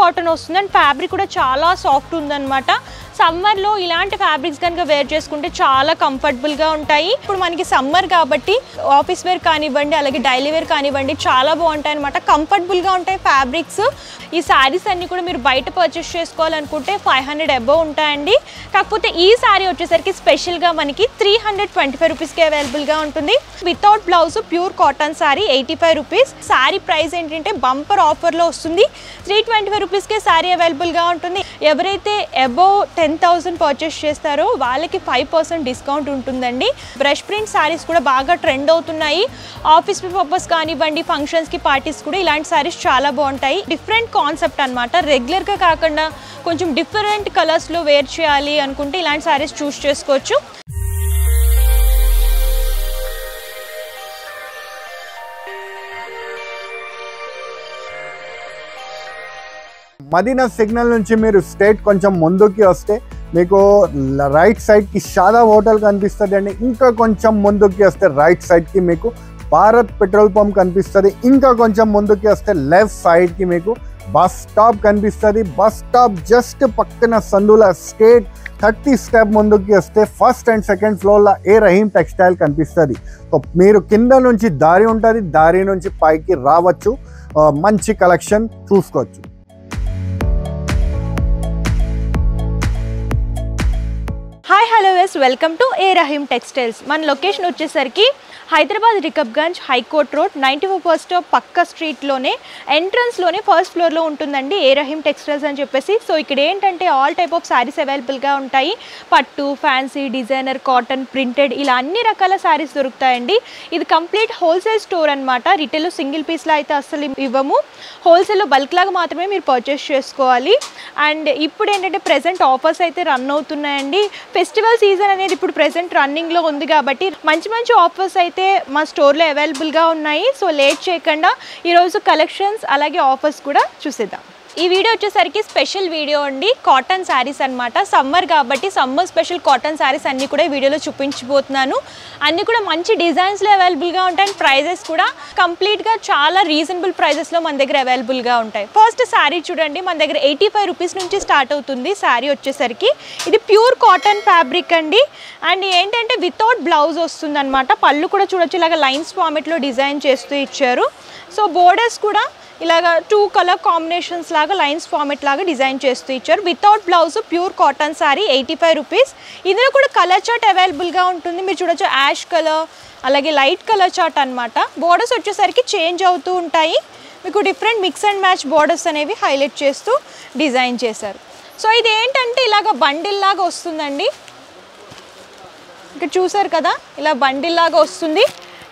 Cotton వస్తుంది and fabric కూడా చాలా సాఫ్ట్ ఉందన్నమాట. సమ్మర్లో ఇలాంటి ఫ్యాబ్రిక్స్ కనుక వేర్ చేసుకుంటే చాలా కంఫర్టబుల్గా ఉంటాయి. ఇప్పుడు మనకి సమ్మర్ కాబట్టి ఆఫీస్ వేర్ కానివ్వండి, అలాగే డైలీ వేర్ కానివ్వండి చాలా బాగుంటాయి అనమాట. కంఫర్టబుల్గా ఉంటాయి ఫ్యాబ్రిక్స్. ఈ శారీస్ అన్నీ కూడా మీరు బయట పర్చేస్ చేసుకోవాలనుకుంటే 500 అబోవ్ ఉంటాయండి. కాకపోతే ఈ శారీ వచ్చేసరికి స్పెషల్గా మనకి 325 రూపీస్కి అవైలబుల్గా ఉంటుంది. Without blouse pure cotton sari 85 rupees. Sari price ఏంటంటే బంపర్ ఆఫర్లో వస్తుంది. 325 రూపీస్కే శారీ అవైలబుల్గా ఉంటుంది. ఎవరైతే అబోవ్ 10,000 పర్చేస్ చేస్తారో వాళ్ళకి 5% డిస్కౌంట్ ఉంటుందండి. బ్రష్ ప్రింట్ శారీస్ కూడా బాగా ట్రెండ్ అవుతున్నాయి. ఆఫీస్ పర్పస్ కానివ్వండి, ఫంక్షన్స్కి, పార్టీస్ కూడా ఇలాంటి శారీస్ చాలా బాగుంటాయి. డిఫరెంట్ కాన్సెప్ట్ అనమాట. రెగ్యులర్గా కాకుండా కొంచెం డిఫరెంట్ కలర్స్లో వేర్ చేయాలి అనుకుంటే ఇలాంటి శారీస్ చూస్ చేసుకోవచ్చు. మదీనా సిగ్నల్ నుంచి మీరు స్ట్రైట్ కొంచెం ముందుకి వస్తే మీకు రైట్ సైడ్కి షాదా హోటల్ కనిపిస్తుంది అండి. ఇంకా కొంచెం ముందుకి వస్తే రైట్ సైడ్కి మీకు భారత్ పెట్రోల్ పంప్ కనిపిస్తుంది. ఇంకా కొంచెం ముందుకి వస్తే లెఫ్ట్ సైడ్కి మీకు బస్ స్టాప్ కనిపిస్తుంది. బస్ స్టాప్ జస్ట్ పక్కన సందుల స్ట్రైట్ 30 స్టెప్ ముందుకి వస్తే ఫస్ట్ అండ్ సెకండ్ ఫ్లోర్లో ఏ రహీం టెక్స్టైల్ కనిపిస్తుంది. సో మీరు కింద నుంచి దారి ఉంటుంది, దారి నుంచి పైకి రావచ్చు, మంచి కలెక్షన్ చూసుకోవచ్చు. Hi hello yes welcome to a Rahim textiles. మన లొకేషన్ వచ్చేసరికి Hyderabad Rikabganj high court road 94 bus stop పక్క స్ట్రీట్లోనే ఎంట్రన్స్లోనే ఫస్ట్ ఫ్లోర్లో ఉంటుందండి ఏ రహీం టెక్స్టైల్స్ అని చెప్పేసి. సో ఇక్కడ ఏంటంటే ఆల్ టైప్ ఆఫ్ శారీస్ అవైలబుల్గా ఉంటాయి. పట్టు, ఫ్యాన్సీ, డిజైనర్, కాటన్, ప్రింటెడ్ ఇలా అన్ని రకాల శారీస్ దొరుకుతాయండి. ఇది కంప్లీట్ హోల్సేల్ స్టోర్ అనమాట. రిటైల్లో సింగిల్ పీస్లో అయితే అస్సలు ఇవ్వము. హోల్సేల్లో బల్క్ లాగా మాత్రమే మీరు పర్చేస్ చేసుకోవాలి. అండ్ ఇప్పుడు ఏంటంటే ప్రెజెంట్ ఆఫర్స్ అయితే రన్ అవుతున్నాయండి. ఫెస్టివల్ సీజన్ అనేది ఇప్పుడు ప్రెజెంట్ రన్నింగ్లో ఉంది కాబట్టి మంచి మంచి ఆఫర్స్ అయితే మా స్టోర్లో అవైలబుల్గా ఉన్నాయి. సో లేట్ చేయకుండా ఈరోజు కలెక్షన్స్ అలాగే ఆఫర్స్ కూడా చూసేద్దాం. ఈ వీడియో వచ్చేసరికి స్పెషల్ వీడియో అండి. కాటన్ శారీస్ అనమాట. సమ్మర్ కాబట్టి సమ్మర్ స్పెషల్ కాటన్ శారీస్ అన్నీ కూడా ఈ వీడియోలో చూపించబోతున్నాను. అన్నీ కూడా మంచి డిజైన్స్లో అవైలబుల్గా ఉంటాయి. అండ్ ప్రైజెస్ కూడా కంప్లీట్గా చాలా రీజనబుల్ ప్రైజెస్లో మన దగ్గర అవైలబుల్గా ఉంటాయి. ఫస్ట్ శారీ చూడండి, మన దగ్గర 85 రూపీస్ నుంచి స్టార్ట్ అవుతుంది శారీ వచ్చేసరికి. ఇది ప్యూర్ కాటన్ ఫ్యాబ్రిక్ అండి. అండ్ ఏంటంటే వితౌట్ బ్లౌజ్ వస్తుంది అనమాట. పళ్ళు కూడా చూడొచ్చు, ఇలాగ లైన్స్ ఫార్మెట్లో డిజైన్ చేస్తూ ఇచ్చారు. సో బోర్డర్స్ కూడా ఇలాగ 2 కలర్ కాంబినేషన్స్ లాగా లైన్స్ ఫార్మెట్ లాగా డిజైన్ చేస్తూ ఇచ్చారు. Without blouse pure cotton sari 85 rupees. ఇందులో కూడా కలర్ చార్ట్ అవైలబుల్గా ఉంటుంది. మీరు చూడొచ్చు యాష్ కలర్ అలాగే లైట్ కలర్ చార్ట్ అనమాట. బోర్డర్స్ వచ్చేసరికి చేంజ్ అవుతూ ఉంటాయి. మీకు different mix and match borders అనేవి హైలైట్ చేస్తూ డిజైన్ చేశారు. సో ఇది ఏంటంటే ఇలాగ బండిల్ లాగా వస్తుందండి. ఇక్కడ చూసారు కదా, ఇలా బండిల్ లాగా వస్తుంది.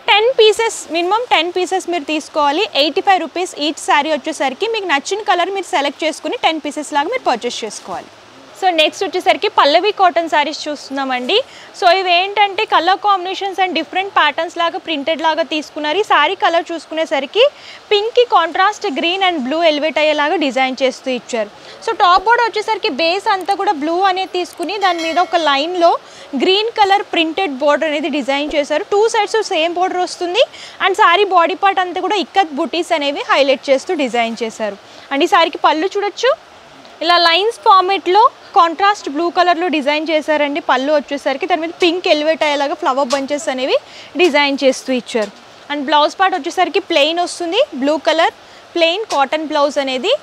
10 పీసెస్ మినిమం 10 పీసెస్ మీరు తీసుకోవాలి. 85 రూపీస్ ఈచ్ శారీ వచ్చేసరికి. మీకు నచ్చిన కలర్ మీరు సెలెక్ట్ చేసుకుని 10 పీసెస్ లాగా మీరు పర్చేస్ చేసుకోవాలి. సో నెక్స్ట్ వచ్చేసరికి పల్లవి కాటన్ శారీస్ చూస్తున్నామండి. సో ఇవి ఏంటంటే colour combinations and different patterns లాగా ప్రింటెడ్ లాగా తీసుకున్నారు. ఈ శారీ కలర్ చూసుకునేసరికి పింక్కి contrast green and blue elevate అయ్యేలాగా డిజైన్ చేస్తూ ఇచ్చారు. సో టాప్ బోర్డర్ వచ్చేసరికి బేస్ అంతా కూడా బ్లూ అనేది తీసుకుని దాని మీద ఒక లైన్లో గ్రీన్ కలర్ ప్రింటెడ్ బోర్డర్ అనేది డిజైన్ చేశారు. 2 సైడ్స్ సేమ్ బోర్డర్ వస్తుంది. అండ్ శారీ బాడీ పార్ట్ అంతా కూడా ఇక్కత్ బుటీస్ అనేవి హైలైట్ చేస్తూ డిజైన్ చేశారు. అండ్ ఈ శారీకి పళ్ళు చూడొచ్చు, ఇలా లైన్స్ ఫార్మేట్లో కాంట్రాస్ట్ బ్లూ కలర్లో డిజైన్ చేశారండి. పళ్ళు వచ్చేసరికి దాని మీద పింక్ ఎలివేట్ అయ్యేలాగా ఫ్లవర్ బంచెస్ అనేవి డిజైన్ చేస్తూ ఇచ్చారు. అండ్ బ్లౌజ్ పార్ట్ వచ్చేసరికి ప్లెయిన్ వస్తుంది. Blue colour plain cotton blouse అనేది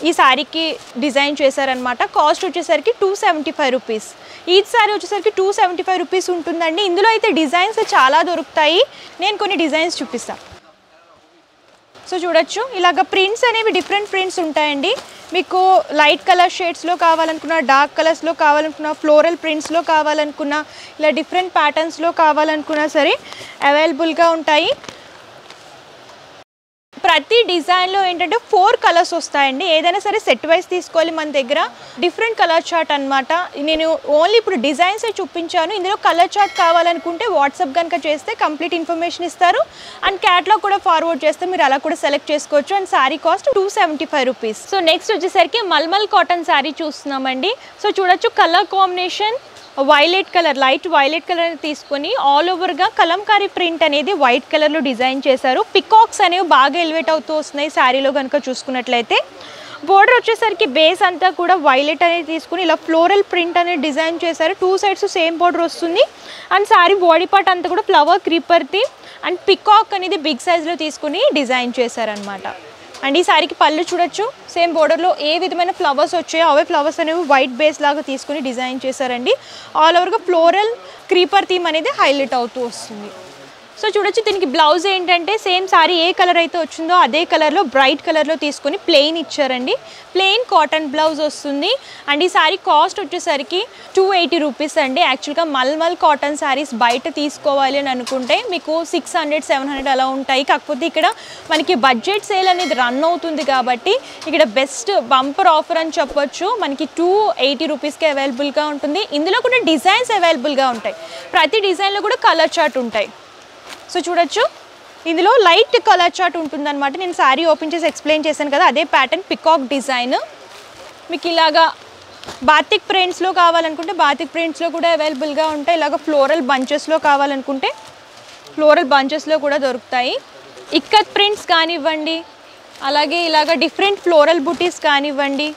ఈ శారీకి డిజైన్ చేశారనమాట. కాస్ట్ వచ్చేసరికి 275 రూపీస్. ఈచ్ శారీ వచ్చేసరికి 275 రూపీస్ ఉంటుందండి. ఇందులో అయితే డిజైన్స్ చాలా దొరుకుతాయి. నేను కొన్ని డిజైన్స్ చూపిస్తాను. సో చూడొచ్చు, ఇలాగ ప్రింట్స్ అనేవి డిఫరెంట్ ప్రింట్స్ ఉంటాయండి. మీకు లైట్ కలర్ షేడ్స్లో కావాలనుకున్న, డార్క్ కలర్స్లో కావాలనుకున్న, ఫ్లోరల్ ప్రింట్స్లో కావాలనుకున్న, ఇలా డిఫరెంట్ ప్యాటర్న్స్లో కావాలనుకున్నా సరే అవైలబుల్గా ఉంటాయి. ప్రతి డిజైన్లో ఏంటంటే 4 కలర్స్ వస్తాయండి. ఏదైనా సరే సెట్ వైజ్ తీసుకోవాలి. మన దగ్గర డిఫరెంట్ కలర్ చార్ట్ అనమాట. నేను ఓన్లీ ఇప్పుడు డిజైన్సే చూపించాను. ఇందులో కలర్ చార్ట్ కావాలనుకుంటే వాట్సాప్ కనుక చేస్తే కంప్లీట్ ఇన్ఫర్మేషన్ ఇస్తారు. అండ్ క్యాటలాగ్ కూడా ఫార్వర్డ్ చేస్తే మీరు అలా కూడా సెలెక్ట్ చేసుకోవచ్చు. And sari cost 275 rupees. So next వచ్చేసరికి మల్మల్ కాటన్ శారీ చూస్తున్నామండి. సో చూడొచ్చు, colour combination violet colour, light violet colour తీసుకొని ఆల్ ఓవర్గా కలంకారీ ప్రింట్ అనేది వైట్ కలర్లో డిజైన్ చేశారు. పికాక్స్ అనేవి బాగా ఎలివేట్ అవుతూ వస్తున్నాయి శారీలో కనుక చూసుకున్నట్లయితే. బోర్డర్ వచ్చేసరికి బేస్ అంతా కూడా వైలెట్ అనేది తీసుకుని ఇలా ఫ్లోరల్ ప్రింట్ అనేది డిజైన్ చేశారు. 2 సైడ్స్ సేమ్ బోర్డర్ వస్తుంది. అండ్ సారీ బాడీ పార్ట్ అంతా కూడా ఫ్లవర్ క్రీపర్ది అండ్ పికాక్ అనేది బిగ్ సైజ్లో తీసుకుని డిజైన్ చేశారనమాట. అండ్ ఈ సారీకి పళ్ళు చూడొచ్చు, సేమ్ బోర్డర్లో ఏ విధమైన ఫ్లవర్స్ వచ్చాయో అవే ఫ్లవర్స్ అనేవి వైట్ బేస్ లాగా తీసుకుని డిజైన్ చేశారండి. ఆల్ ఓవర్గా ఫ్లోరల్ క్రీపర్ థీమ్ అనేది హైలైట్ అవుతూ వస్తుంది. సో చూడొచ్చు, దీనికి బ్లౌజ్ ఏంటంటే సేమ్ సారీ ఏ కలర్ అయితే వచ్చిందో అదే కలర్లో బ్రైట్ కలర్లో తీసుకుని ప్లెయిన్ ఇచ్చారండి. ప్లెయిన్ కాటన్ బ్లౌజ్ వస్తుంది. అండ్ ఈ సారీ కాస్ట్ వచ్చేసరికి 280 రూపీస్ అండి. యాక్చువల్గా మల్మల్ కాటన్ శారీస్ బయట తీసుకోవాలి అని అనుకుంటే మీకు 600-700 అలా ఉంటాయి. కాకపోతే ఇక్కడ మనకి బడ్జెట్ సేల్ అనేది రన్ అవుతుంది కాబట్టి ఇక్కడ బెస్ట్ బంపర్ ఆఫర్ అని చెప్పొచ్చు. మనకి 280 రూపీస్కి అవైలబుల్గా ఉంటుంది. ఇందులో కూడా డిజైన్స్ అవైలబుల్గా ఉంటాయి. ప్రతి డిజైన్లో కూడా కలర్ చార్ట్ ఉంటాయి. సో చూడొచ్చు, ఇందులో లైట్ కలర్ చార్ట్ ఉంటుందన్నమాట. నేను శారీ ఓపెన్ చేసి ఎక్స్ప్లెయిన్ చేశాను కదా, అదే ప్యాటర్న్ పికాక్ డిజైన్. మీకు ఇలాగా బాతిక్ ప్రింట్స్లో కావాలనుకుంటే బాతిక్ ప్రింట్స్లో కూడా అవైలబుల్గా ఉంటాయి. ఇలాగ ఫ్లోరల్ బంచెస్లో కావాలనుకుంటే ఫ్లోరల్ బంచెస్లో కూడా దొరుకుతాయి. ఇక్కత్ ప్రింట్స్ కానివ్వండి, అలాగే ఇలాగ డిఫరెంట్ ఫ్లోరల్ బుటీస్ కానివ్వండి.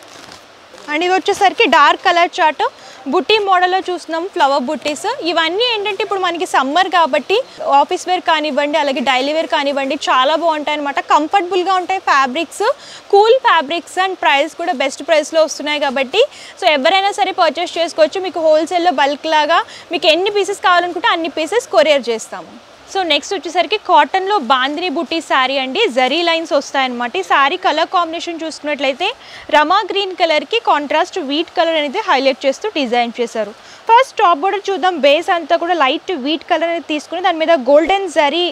అండ్ ఇది వచ్చేసరికి డార్క్ కలర్ చార్ట్ బుట్టి మోడల్లో చూస్తున్నాం, ఫ్లవర్ బుట్టీస్. ఇవన్నీ ఏంటంటే ఇప్పుడు మనకి సమ్మర్ కాబట్టి ఆఫీస్ వేర్ కానివ్వండి, అలాగే డైలీ వేర్ కానివ్వండి చాలా బాగుంటాయి అనమాట. కంఫర్టబుల్గా ఉంటాయి fabrics, cool fabrics. And price కూడా బెస్ట్ ప్రైస్లో వస్తున్నాయి కాబట్టి సో ఎవరైనా సరే పర్చేస్ చేసుకోవచ్చు. మీకు హోల్సేల్లో బల్క్ లాగా మీకు ఎన్ని పీసెస్ కావాలనుకుంటే అన్ని పీసెస్ కొరియర్ చేస్తాము. సో నెక్స్ట్ వచ్చేసరికి కాటన్లో బాందిని బుట్టి శారీ అండి. జరీ లైన్స్ వస్తాయన్నమాట. ఈ శారీ కలర్ కాంబినేషన్ చూసుకున్నట్లయితే రమా గ్రీన్ కలర్కి కాంట్రాస్ట్ వీట్ కలర్ అనేది హైలైట్ చేస్తూ డిజైన్ చేశారు. ఫస్ట్ టాప్ బోర్డర్ చూద్దాం. బేస్ అంతా కూడా లైట్ వీట్ కలర్ అనేది తీసుకుని దాని మీద గోల్డెన్ జరీ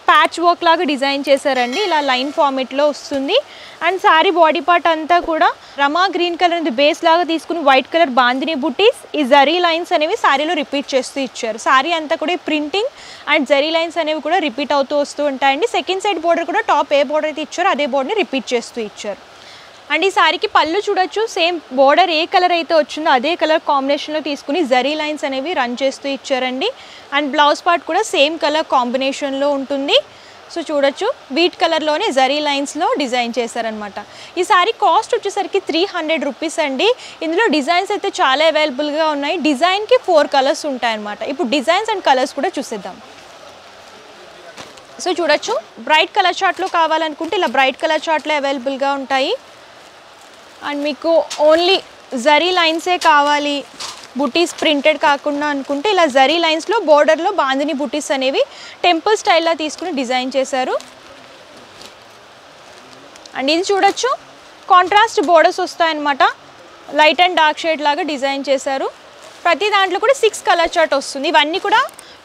ప్యాచ్ వర్క్ లాగా డిజైన్ చేశారండి. ఇలా లైన్ ఫార్మేట్లో వస్తుంది. అండ్ శారీ బాడీ పార్ట్ అంతా కూడా రమా గ్రీన్ కలర్ అనేది బేస్ లాగా తీసుకుని వైట్ కలర్ బాందిని బుటీస్, ఈ జరీ లైన్స్ అనేవి శారీలో రిపీట్ చేస్తూ ఇచ్చారు. శారీ అంతా కూడా ఈ ప్రింటింగ్ అండ్ జరీ లైన్స్ అనేవి కూడా రిపీట్ అవుతూ వస్తూ ఉంటాయండి. సెకండ్ సైడ్ బోర్డర్ కూడా టాప్ ఏ బోర్డర్ అయితే ఇచ్చారో అదే బోర్డర్ని రిపీట్ చేస్తూ ఇచ్చారు. అండ్ ఈ శారీకి పళ్ళు చూడొచ్చు, సేమ్ బోర్డర్ ఏ కలర్ అయితే వచ్చిందో అదే కలర్ కాంబినేషన్లో తీసుకుని జరీ లైన్స్ అనేవి రన్ చేస్తూ ఇచ్చారండి. అండ్ బ్లౌజ్ పార్ట్ కూడా సేమ్ కలర్ కాంబినేషన్లో ఉంటుంది. సో చూడొచ్చు, వీట్ కలర్లోనే జరీ లైన్స్లో డిజైన్ చేశారనమాట. ఈ శారీ కాస్ట్ వచ్చేసరికి 300 రూపీస్ అండి. ఇందులో డిజైన్స్ అయితే చాలా అవైలబుల్గా ఉన్నాయి. డిజైన్కి 4 కలర్స్ ఉంటాయన్నమాట. ఇప్పుడు డిజైన్స్ అండ్ కలర్స్ కూడా చూసేద్దాం. సో చూడొచ్చు, బ్రైట్ కలర్ చార్ట్లో కావాలనుకుంటే ఇలా బ్రైట్ కలర్ చార్ట్లో అవైలబుల్గా ఉంటాయి. అండ్ మీకు ఓన్లీ జరీ లైన్సే కావాలి, బుటీస్ ప్రింటెడ్ కాకుండా అనుకుంటే ఇలా జరీ లైన్స్లో బోర్డర్లో బాందిని బుటీస్ అనేవి టెంపుల్ స్టైల్లో తీసుకుని డిజైన్ చేశారు. అండ్ ఇది చూడొచ్చు, కాంట్రాస్ట్ బోర్డర్స్ వస్తాయన్నమాట. లైట్ అండ్ డార్క్ షేడ్ లాగా డిజైన్ చేశారు. ప్రతి దాంట్లో కూడా 6 కలర్ చార్ట్ వస్తుంది. ఇవన్నీ కూడా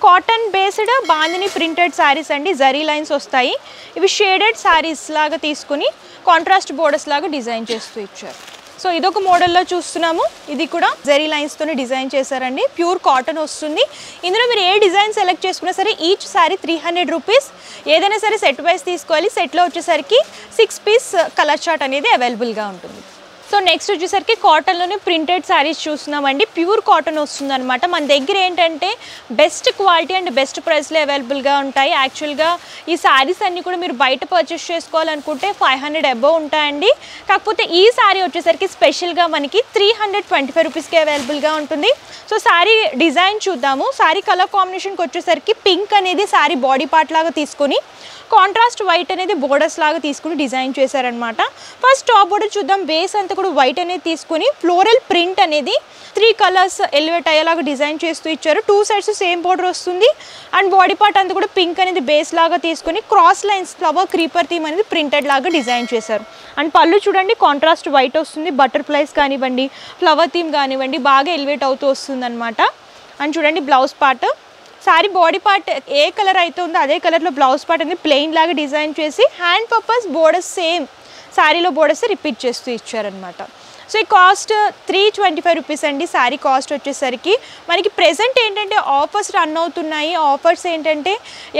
cotton based bandhani printed saris అండి. జరీ లైన్స్ వస్తాయి. ఇవి షేడెడ్ శారీస్ లాగా తీసుకుని కాంట్రాస్ట్ బోర్డర్స్ లాగా డిజైన్ చేస్తూ ఇచ్చారు. సో ఇదొక మోడల్లో చూస్తున్నాము. ఇది కూడా జరీ లైన్స్తోనే డిజైన్ చేశారండి. ప్యూర్ కాటన్ వస్తుంది. ఇందులో మీరు ఏ డిజైన్ సెలెక్ట్ చేసుకున్నా సరే ఈచ్ శారీ 300 రూపీస్. ఏదైనా సరే సెట్ వైజ్ తీసుకోవాలి. సెట్లో వచ్చేసరికి 6 పీస్ కలర్ చార్ట్ అనేది అవైలబుల్గా ఉంటుంది. సో నెక్స్ట్ వచ్చేసరికి కాటన్లోనే ప్రింటెడ్ శారీస్ చూస్తున్నామండి. ప్యూర్ కాటన్ వస్తుంది అనమాట. మన దగ్గర ఏంటంటే బెస్ట్ క్వాలిటీ అండ్ బెస్ట్ ప్రైస్లో అవైలబుల్గా ఉంటాయి. యాక్చువల్గా ఈ శారీస్ అన్నీ కూడా మీరు బయట పర్చేస్ చేసుకోవాలనుకుంటే 500 అబోవ్ ఉంటాయండి. కాకపోతే ఈ శారీ వచ్చేసరికి స్పెషల్గా మనకి 325 రూపీస్కి అవైలబుల్గా ఉంటుంది. సో శారీ డిజైన్ చూద్దాము. శారీ కలర్ కాంబినేషన్కి వచ్చేసరికి పింక్ అనేది శారీ బాడీ పార్ట్ లాగా తీసుకొని కాంట్రాస్ట్ వైట్ అనేది బోర్డర్స్ లాగా తీసుకుని డిజైన్ చేశారనమాట. ఫస్ట్ టాప్ బోర్డర్ చూద్దాం. బేస్ అంతా కూడా వైట్ అనేది తీసుకుని ఫ్లోరల్ ప్రింట్ అనేది 3 కలర్స్ ఎలివేట్ అయ్యేలాగా డిజైన్ చేస్తూ ఇచ్చారు. 2 సైడ్స్ సేమ్ బోర్డర్ వస్తుంది. అండ్ బాడీ పార్ట్ అంతా కూడా పింక్ అనేది బేస్ లాగా తీసుకుని cross lines flower creeper theme అనేది ప్రింటెడ్ లాగా డిజైన్ చేశారు. అండ్ పళ్ళు చూడండి, కాంట్రాస్ట్ వైట్ వస్తుంది. బటర్ఫ్లైస్ కానివ్వండి, ఫ్లవర్ థీమ్ కానివ్వండి బాగా ఎలివేట్ అవుతూ వస్తుంది అనమాట. అండ్ చూడండి blouse part, sari body part A colour అయితే ఉందో అదే కలర్లో బ్లౌజ్ పార్ట్ అనేది ప్లెయిన్ లాగా డిజైన్ చేసి హ్యాండ్ పర్పస్ బోర్డర్స్ సేమ్ శారీలో బోర్డర్స్ రిపీట్ చేస్తూ ఇచ్చారనమాట. సో ఈ కాస్ట్ 325 రూపీస్ అండి. శారీ కాస్ట్ వచ్చేసరికి మనకి ప్రెజెంట్ ఏంటంటే ఆఫర్స్ రన్ అవుతున్నాయి. ఆఫర్స్ ఏంటంటే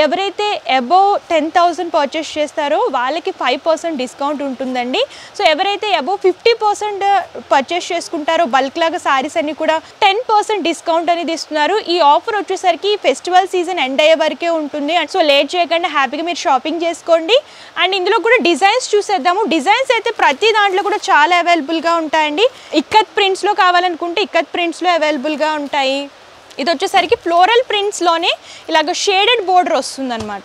ఎవరైతే అబోవ్ 10,000 పర్చేస్ చేస్తారో వాళ్ళకి 5% డిస్కౌంట్ ఉంటుందండి. సో ఎవరైతే అబోవ్ 50% పర్చేస్ చేసుకుంటారో బల్క్ లాగా శారీస్ అన్ని కూడా 10% డిస్కౌంట్ అనేది ఇస్తున్నారు. ఈ ఆఫర్ వచ్చేసరికి ఫెస్టివల్ సీజన్ ఎండ్ అయ్యే వరకే ఉంటుంది. సో లేట్ చేయకుండా హ్యాపీగా మీరు షాపింగ్ చేసుకోండి. అండ్ ఇందులో కూడా డిజైన్స్ చూసేద్దాము. డిజైన్స్ అయితే ప్రతి దాంట్లో కూడా చాలా అవైలబుల్గా ఉంటాయండి. ఇక్కత్ ప్రింట్స్లో కావాలనుకుంటే ఇక్కత్ ప్రింట్స్లో అవైలబుల్గా ఉంటాయి. ఇది వచ్చేసరికి ఫ్లోరల్ ప్రింట్స్లోనే ఇలాగ షేడెడ్ బోర్డర్ వస్తుందన్నమాట.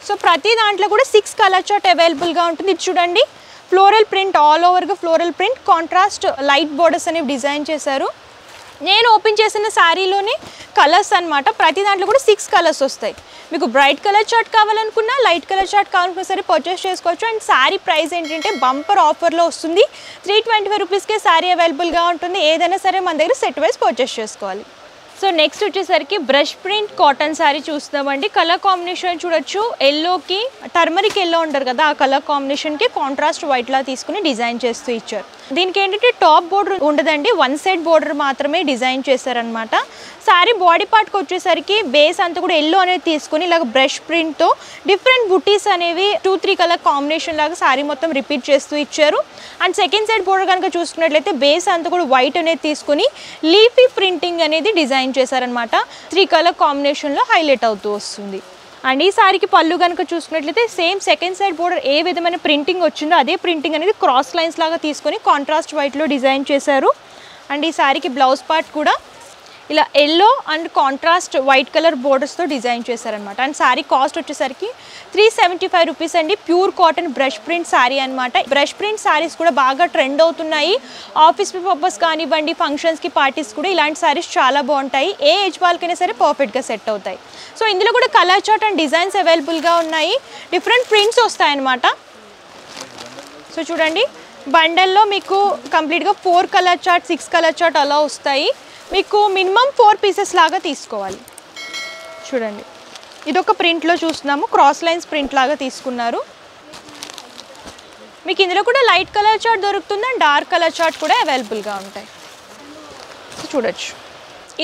సో ప్రతి దాంట్లో కూడా 6 కలర్ చార్ట్ అవైలబుల్గా ఉంటుంది. ఇది చూడండి, ఫ్లోరల్ ప్రింట్, ఆల్ ఓవర్గా floral print, contrast light borders అనేవి డిజైన్ చేశారు. నేను ఓపెన్ చేసిన శారీలోనే కలర్స్ అనమాట. ప్రతి దాంట్లో కూడా 6 కలర్స్ వస్తాయి. మీకు బ్రైట్ కలర్ చార్ట్ కావాలనుకున్నా, లైట్ కలర్ చార్ట్ కావాలనుకున్నా సరే పర్చేస్ చేసుకోవచ్చు. అండ్ శారీ ప్రైస్ ఏంటంటే బంపర్ ఆఫర్లో వస్తుంది. 325 రూపీస్కే శారీ అవైలబుల్గా ఉంటుంది. ఏదైనా సరే మన దగ్గర సెట్ వైజ్ పర్చేస్ చేసుకోవాలి. సో నెక్స్ట్ వచ్చేసరికి బ్రష్ ప్రింట్ కాటన్ శారీ చూస్తామండి. కలర్ కాంబినేషన్ చూడొచ్చు, ఎల్లోకి టర్మరిక్ ఎల్లో ఉంటారు కదా, ఆ కలర్ కాంబినేషన్కి కాంట్రాస్ట్ వైట్లా తీసుకుని డిజైన్ చేస్తూ ఇచ్చారు. దీనికి ఏంటంటే టాప్ బోర్డర్ ఉండదండి, 1 సైడ్ బోర్డర్ మాత్రమే డిజైన్ చేశారనమాట. శారీ బాడీ పార్ట్కి వచ్చేసరికి బేస్ అంతా కూడా ఎల్లో అనేది తీసుకుని ఇలాగ బ్రష్ ప్రింట్తో డిఫరెంట్ బుటీస్ అనేవి 2-3 కలర్ కాంబినేషన్ లాగా శారీ మొత్తం రిపీట్ చేస్తూ ఇచ్చారు. అండ్ సెకండ్ సైడ్ బోర్డర్ కనుక చూసుకున్నట్లయితే బేస్ అంతా కూడా వైట్ అనేది తీసుకుని లీఫీ ప్రింటింగ్ అనేది డిజైన్ చేశారనమాట. 3 కలర్ కాంబినేషన్లో హైలైట్ అవుతూ వస్తుంది. అండ్ ఈ సారీకి పళ్ళు కనుక చూసుకున్నట్లయితే సేమ్ సెకండ్ సైడ్ బోర్డర్ ఏ విధమైన ప్రింటింగ్ వచ్చిందో అదే ప్రింటింగ్ అనేది క్రాస్ లైన్స్ లాగా తీసుకొని కాంట్రాస్ట్ వైట్లో డిజైన్ చేశారు. అండ్ ఈ సారీకి బ్లౌజ్ పార్ట్ కూడా ఇలా yellow and contrast white colour బోర్డర్స్తో డిజైన్ చేశారనమాట. అండ్ శారీ కాస్ట్ వచ్చేసరికి 375 రూపీస్ అండి. Pure cotton brush print sari అనమాట. బ్రష్ ప్రింట్ శారీస్ కూడా బాగా ట్రెండ్ అవుతున్నాయి. ఆఫీస్ పర్పస్ కానివ్వండి, ఫంక్షన్స్కి, పార్టీస్ కూడా ఇలాంటి శారీస్ చాలా బాగుంటాయి. ఏ ఏజ్ వాళ్ళకైనా సరే పర్ఫెక్ట్గా సెట్ అవుతాయి. సో ఇందులో కూడా కలర్ చార్ట్ అండ్ డిజైన్స్ అవైలబుల్గా ఉన్నాయి. డిఫరెంట్ ప్రింట్స్ వస్తాయన్నమాట. సో చూడండి, బండల్లో మీకు కంప్లీట్గా 4 కలర్ చార్ట్, 6 కలర్ చార్ట్ అలా వస్తాయి. మీకు మినిమం 4 పీసెస్ లాగా తీసుకోవాలి. చూడండి, ఇదొక ప్రింట్లో చూస్తున్నాము, క్రాస్ లైన్స్ ప్రింట్ లాగా తీసుకున్నారు. మీకు ఇందులో కూడా లైట్ కలర్ చార్ట్ దొరుకుతుంది అండ్ డార్క్ కలర్ చార్ట్ కూడా అవైలబుల్గా ఉంటాయి. చూడొచ్చు,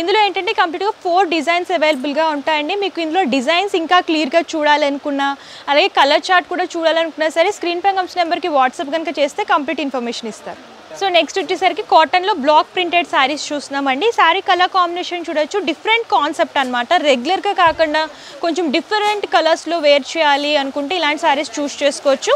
ఇందులో ఏంటంటే కంప్లీట్గా 4 డిజైన్స్ అవైలబుల్గా ఉంటాయండి. మీకు ఇందులో డిజైన్స్ ఇంకా క్లియర్గా చూడాలనుకున్నా, అలాగే కలర్ చార్ట్ కూడా చూడాలనుకున్నా సరే స్క్రీన్ పై కమిషన్ నెంబర్కి వాట్సాప్ కనుక చేస్తే కంప్లీట్ ఇన్ఫర్మేషన్ ఇస్తారు. సో నెక్స్ట్ వచ్చేసరికి కాటన్లో బ్లాక్ ప్రింటెడ్ శారీస్ చూస్తున్నామండి. శారీ కలర్ కాంబినేషన్ చూడొచ్చు, డిఫరెంట్ కాన్సెప్ట్ అనమాట. రెగ్యులర్గా కాకుండా కొంచెం డిఫరెంట్ కలర్స్లో వేర్ చేయాలి అనుకుంటే ఇలాంటి శారీస్ చూస్ చేసుకోవచ్చు.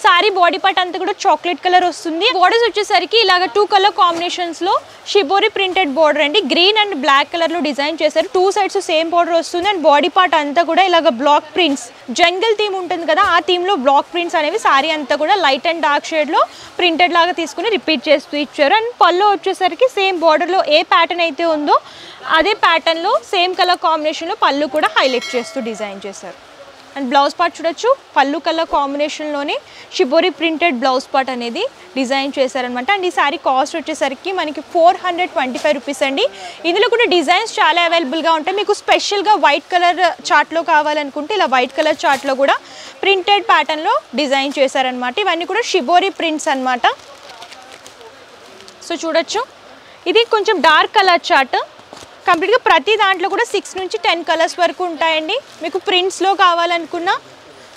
శారీ బాడీ పార్ట్ అంతా కూడా చాక్లెట్ కలర్ వస్తుంది. బోర్డర్స్ వచ్చేసరికి ఇలాగ 2 కలర్ కాంబినేషన్స్లో షిబోరి ప్రింటెడ్ బోర్డర్ అండి. గ్రీన్ అండ్ బ్లాక్ కలర్లో డిజైన్ చేశారు. 2 సైడ్స్ సేమ్ బోర్డర్ వస్తుంది. అండ్ బాడీ పార్ట్ అంతా కూడా ఇలాగ బ్లాక్ ప్రింట్స్, జంగిల్ థీమ్ ఉంటుంది కదా, ఆ థీమ్లో బ్లాక్ ప్రింట్స్ అనేవి శారీ అంతా కూడా లైట్ అండ్ డార్క్ షేడ్లో ప్రింటెడ్ లాగా తీసుకుని రిపీట్ చేస్తూ ఇచ్చారు. అండ్ పళ్ళు వచ్చేసరికి సేమ్ బార్డర్లో ఏ ప్యాటర్న్ అయితే ఉందో అదే ప్యాటర్న్లో సేమ్ కలర్ కాంబినేషన్లో పళ్ళు కూడా హైలైట్ చేస్తూ డిజైన్ చేశారు. అండ్ బ్లౌజ్ పార్ట్ చూడొచ్చు, పళ్ళు కలర్ కాంబినేషన్లోనే షిబోరి ప్రింటెడ్ బ్లౌజ్ పార్ట్ అనేది డిజైన్ చేశారనమాట. అండ్ ఈ శారీ కాస్ట్ వచ్చేసరికి మనకి 425 రూపీస్ అండి. ఇందులో కూడా డిజైన్స్ చాలా అవైలబుల్గా ఉంటాయి. మీకు స్పెషల్గా వైట్ కలర్ చార్ట్లో కావాలనుకుంటే ఇలా వైట్ కలర్ చార్ట్లో కూడా ప్రింటెడ్ ప్యాటర్న్లో డిజైన్ చేశారనమాట. ఇవన్నీ కూడా షిబోరి ప్రింట్స్ అనమాట. సో చూడొచ్చు, ఇది కొంచెం డార్క్ కలర్ చార్ట్. కంప్లీట్గా ప్రతి దాంట్లో కూడా 6 నుంచి 10 కలర్స్ వరకు ఉంటాయండి. మీకు ప్రింట్స్లో కావాలనుకున్నా,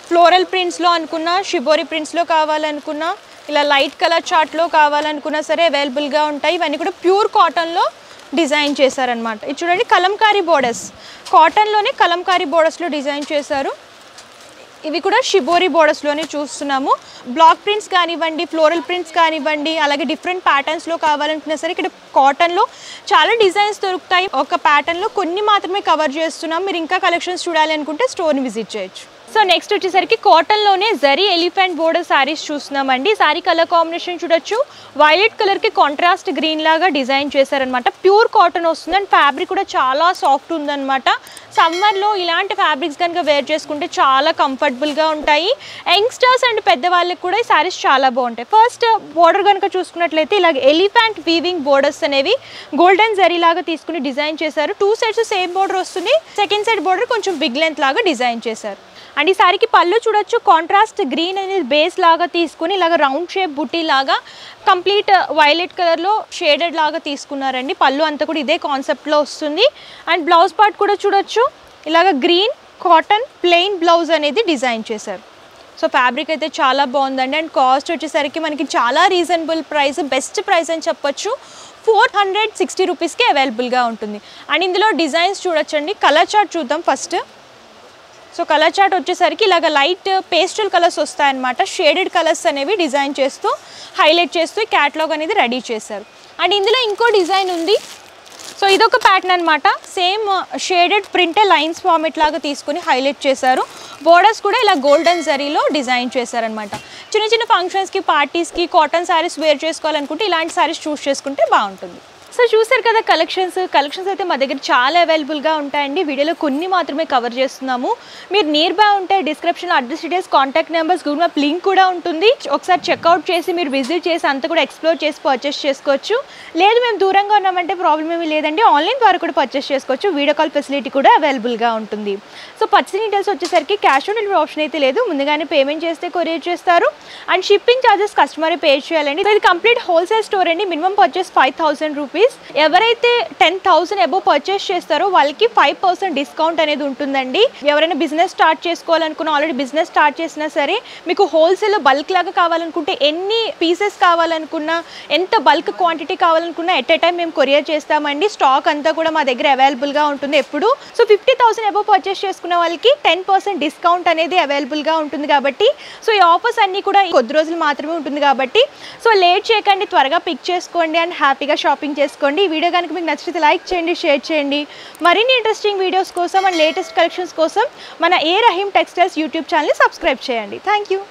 ఫ్లోరల్ ప్రింట్స్లో అనుకున్నా, షిబోరి ప్రింట్స్లో కావాలనుకున్నా, ఇలా లైట్ కలర్ చార్ట్లో కావాలనుకున్నా సరే అవైలబుల్గా ఉంటాయి. ఇవన్నీ కూడా ప్యూర్ కాటన్లో డిజైన్ చేశారనమాట. ఇది చూడండి, కలంకారీ బోర్డర్స్, కాటన్లోనే కలంకారీ బోర్డర్స్లో డిజైన్ చేశారు. ఇవి కూడా షిబోరి బోర్డర్స్లోనే చూస్తున్నాము. బ్లాక్ ప్రింట్స్ కానివ్వండి, ఫ్లోరల్ ప్రింట్స్ కానివ్వండి, అలాగే డిఫరెంట్ ప్యాటర్న్స్లో కావాలంటున్నా సరే ఇక్కడ కాటన్లో చాలా డిజైన్స్ దొరుకుతాయి. ఒక ప్యాటర్న్లో కొన్ని మాత్రమే కవర్ చేస్తున్నాం. మీరు ఇంకా కలెక్షన్స్ చూడాలి అనుకుంటే స్టోర్ని విజిట్ చేయొచ్చు. సో నెక్స్ట్ వచ్చేసరికి కాటన్లోనే జరీ ఎలిఫెంట్ బోర్డర్ శారీస్ చూస్తున్నామండి. శారీ కలర్ కాంబినేషన్ చూడొచ్చు, వైలెట్ కలర్కి కాంట్రాస్ట్ గ్రీన్ లాగా డిజైన్ చేశారనమాట. ప్యూర్ కాటన్ వస్తుంది అండ్ ఫ్యాబ్రిక్ కూడా చాలా సాఫ్ట్ ఉందన్నమాట. సమ్మర్లో ఇలాంటి ఫ్యాబ్రిక్స్ కనుక వేర్ చేసుకుంటే చాలా కంఫర్టబుల్గా ఉంటాయి. యంగ్స్టర్స్ అండ్ పెద్దవాళ్ళకి కూడా ఈ శారీస్ చాలా బాగుంటాయి. ఫస్ట్ బోర్డర్ కనుక చూసుకున్నట్లయితే ఇలాగ ఎలిఫెంట్ వీవింగ్ బోర్డర్స్ అనేవి గోల్డెన్ జరీ లాగా తీసుకుని డిజైన్ చేశారు. 2 సైడ్స్ సేమ్ బోర్డర్ వస్తుంది. సెకండ్ సైడ్ బోర్డర్ కొంచెం బిగ్ లెంత్ లాగా డిజైన్ చేశారు. అండ్ ఈ సారీకి పళ్ళు చూడొచ్చు, కాంట్రాస్ట్ గ్రీన్ అనేది బేస్ లాగా తీసుకుని ఇలాగ రౌండ్ షేప్ బుటీ లాగా కంప్లీట్ వైలెట్ కలర్లో షేడెడ్ లాగా తీసుకున్నారండి. పళ్ళు అంతా కూడా ఇదే కాన్సెప్ట్లో వస్తుంది. అండ్ బ్లౌజ్ పార్ట్ కూడా చూడొచ్చు, ఇలాగ గ్రీన్ కాటన్ ప్లెయిన్ బ్లౌజ్ అనేది డిజైన్ చేశారు. సో ఫ్యాబ్రిక్ అయితే చాలా బాగుందండి. అండ్ కాస్ట్ వచ్చేసరికి మనకి చాలా రీజనబుల్ ప్రైస్, బెస్ట్ ప్రైస్ అని చెప్పొచ్చు. 460 రూపీస్కి అవైలబుల్గా ఉంటుంది. అండ్ ఇందులో డిజైన్స్ చూడొచ్చండి. కలర్ చార్ట్ చూద్దాం ఫస్ట్. సో కలర్ చార్ట్ వచ్చేసరికి ఇలాగ లైట్ పేస్టల్ కలర్స్ వస్తాయన్నమాట. షేడెడ్ కలర్స్ అనేవి డిజైన్ చేస్తూ హైలైట్ చేస్తూ క్యాటలాగ్ అనేది రెడీ చేశారు. అండ్ ఇందులో ఇంకో డిజైన్ ఉంది. సో ఇదొక ప్యాటర్న్ అనమాట. సేమ్ షేడెడ్ ప్రింటే లైన్స్ ఫార్మెట్ లాగా తీసుకుని హైలైట్ చేశారు. బోర్డర్స్ కూడా ఇలా గోల్డెన్ జరీలో డిజైన్ చేశారనమాట. చిన్న చిన్న ఫంక్షన్స్కి, పార్టీస్కి కాటన్ శారీస్ వేర్ చేసుకోవాలనుకుంటే ఇలాంటి శారీస్ చూస్ చేసుకుంటే బాగుంటుంది. సో చూసారు కదా కలెక్షన్స్ అయితే మా దగ్గర చాలా అవైలబుల్గా ఉంటాయండి. వీడియోలో కొన్ని మాత్రమే కవర్ చేస్తున్నాము. మీరు నియర్ బై ఉంటే డిస్క్రిప్షన్లో address details, contact numbers, Google map link కూడా ఉంటుంది. ఒకసారి చెక్అవుట్ చేసి మీరు విజిట్ చేసి అంతా కూడా ఎక్స్ప్లోర్ చేసి పర్చేస్ చేసుకోవచ్చు. లేదు మేము దూరంగా ఉన్నామంటే ప్రాబ్లం ఏమీ లేదండి, ఆన్లైన్ ద్వారా కూడా పర్చేస్ చేసుకోవచ్చు. వీడియో కాల్ ఫెసిలిటీ కూడా అవైలబుల్గా ఉంటుంది. సో పర్చేస్ డీటెయిల్స్ వచ్చేసరికి క్యాష్ ఆన్ డెలివరీ ఆప్షన్ అయితే లేదు. ముందుగానే పేమెంట్ చేస్తే కొరియర్ చేస్తారు. అండ్ షిప్పింగ్ ఛార్జెస్ కస్టమరే పే చేయాలండి. ఇది కంప్లీట్ హోల్సేల్ స్టోర్ అండి. Minimum purchase 5,000 rupees. ఎవరైతే 10,000 అబోవ్ పర్చేస్ చేస్తారో వాళ్ళకి 5% డిస్కౌంట్ అనేది ఉంటుందండి. ఎవరైనా బిజినెస్ స్టార్ట్ చేసుకోవాలనుకున్నా, ఆల్రెడీ బిజినెస్ స్టార్ట్ చేసినా సరే, మీకు హోల్సేల్ బల్క్ లాగా కావాలనుకుంటే, ఎన్ని పీసెస్ కావాలనుకున్నా, ఎంత బల్క్ క్వాంటిటీ కావాలనుకున్నా ఎట్ ఏ టైం మేము కొరియర్ చేస్తామండి. స్టాక్ అంతా కూడా మా దగ్గర అవైలబుల్గా ఉంటుంది ఎప్పుడు. సో 50,000 అబోవ్ పర్చేస్ చేసుకున్న వాళ్ళకి 10% డిస్కౌంట్ అనేది అవైలబుల్గా ఉంటుంది కాబట్టి, సో ఈ ఆఫర్స్ అన్నీ కూడా కొద్ది రోజులు మాత్రమే ఉంటుంది కాబట్టి, సో లేట్ చేయకండి, త్వరగా పిక్ చేసుకోండి అండ్ హ్యాపీగా షాపింగ్ చేసుకోండి. ఈ వీడియో కనుక మీకు నచ్చితే లైక్ చేయండి, షేర్ చేయండి. మరిన్ని ఇంట్రెస్టింగ్ వీడియోస్ కోసం అండ్ లేటెస్ట్ కలెక్షన్స్ కోసం మన ఏ రహీమ్ టెక్స్టైల్స్ యూట్యూబ్ ఛానల్ని సబ్స్క్రైబ్ చేయండి. Thank you.